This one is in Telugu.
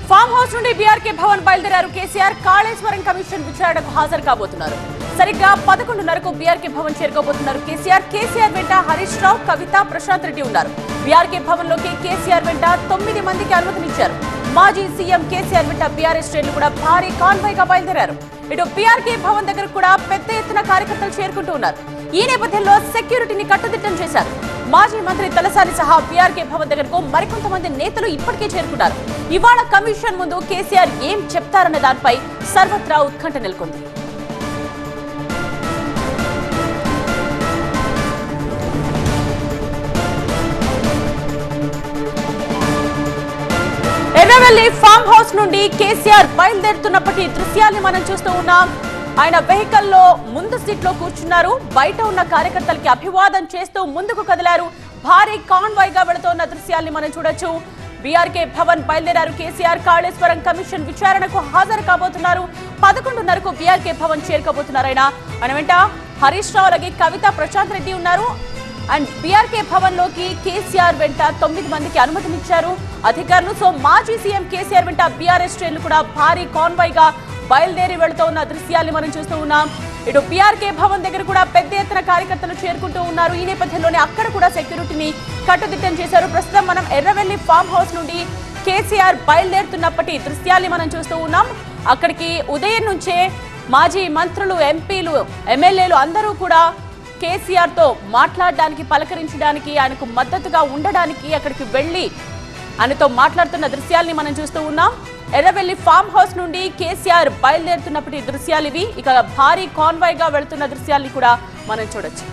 ఫామ్ హౌస్ నుండి బీఆర్కే భవన్ బయలుదేరారు కేసీఆర్. కాళేశ్వరం కమిషన్ విచారణకు హాజరు కాబోతున్నారు. సరిగ్గా 11:30కు బీఆర్కే భవన్ చేరుకోబోతున్నారు కేసీఆర్. కేసీఆర్ వెంట హరీష్ రావు, కవిత, ప్రశాంత్ రెడ్డి ఉన్నారు. బీఆర్కే భవన్ లోకి కేసీఆర్ వెంట 9 మందికి అనుమతినిచ్చారు. మాజీ సీఎం కేసీఆర్ వెంట బీఆర్ఎస్ శ్రేణులు కూడా భారీ కాన్వాయ్ గా బయలుదేరారు. ఇటు బీఆర్కే భవన్ దగ్గర కూడా పెద్ద ఎత్తున కార్యకర్తలు చేరుకుంటూ ఉన్నారు. ఈ నేపథ్యంలో సెక్యూరిటీని కట్టుదిట్టం చేశారు. మాజీ మంత్రి తలసాని సహా బీఆర్కే భవన్ దగ్గరకు మరికొంతమంది నేతలు ఇప్పటికే చేరుకున్నారు. ఇవాళ కమిషన్ ముందు కేసీఆర్ ఏం చెప్తారన్న దానిపై సర్వత్రా ఉత్కంఠ నెలకొంది. ఎర్రవెల్లి ఫామ్ హౌస్ నుండి కేసీఆర్ బయలుదేరుతున్నప్పటి దృశ్యాన్ని మనం చూస్తూ ఉన్నాం. ఆయన వెహికల్లో ముందు సీట్లో కూర్చున్నారు. బయట ఉన్న కార్యకర్తలకి అభివాదం చేస్తూ ముందుకు కదిలారు. భారీ కాన్వాయ్ గా వెళుతున్న దృశ్యాల్ని మనం చూడొచ్చు. బీఆర్కే భవన్ బయలుదేరారు కేసీఆర్. కాళేశ్వరం కమిషన్ విచారణకు హాజరు కాబోతున్నారు. 11:30కు బీఆర్కే భవన్ చేరుకోబోతున్నారు. ఆయన వెంట హరీష్ రావు, అలాగే కవిత, ప్రశాంత్ రెడ్డి ఉన్నారు. అండ్ బీఆర్కే భవన్ లోకి కేసీఆర్ వెంట 9 మందికి అనుమతినిచ్చారు అధికారులు. సో మాజీ సీఎం కేసీఆర్ వెంట బీఆర్ఎస్ శ్రేణులు కూడా భారీ కాన్వాయ్ గా బయలుదేరి వెళుతూ ఉన్న దృశ్యాల్ని మనం చూస్తూ ఉన్నాం. ఇటు బీఆర్కే భవన్ దగ్గర కూడా పెద్ద ఎత్తున కార్యకర్తలు చేరుకుంటూ ఉన్నారు. ఈ నేపథ్యంలోనే అక్కడ కూడా సెక్యూరిటీని కట్టుదిట్టం చేశారు. ప్రస్తుతం మనం ఎర్రవెల్లి ఫామ్ హౌస్ నుండి కేసీఆర్ బయలుదేరుతున్నప్పటి దృశ్యాల్ని మనం చూస్తూ ఉన్నాం. అక్కడికి ఉదయం నుంచే మాజీ మంత్రులు, ఎంపీలు, ఎమ్మెల్యేలు అందరూ కూడా కేసీఆర్ తో మాట్లాడడానికి, పలకరించడానికి, ఆయనకు మద్దతుగా ఉండడానికి అక్కడికి వెళ్లి ఆయనతో మాట్లాడుతున్న దృశ్యాల్ని మనం చూస్తూ ఉన్నాం. ఎర్రవెల్లి ఫామ్ హౌస్ నుండి కేసీఆర్ బయలుదేరుతున్నప్పటి దృశ్యాలు ఇవి. ఇక భారీ కాన్వాయ్ గా వెళుతున్న దృశ్యాల్ని కూడా మనం చూడొచ్చు.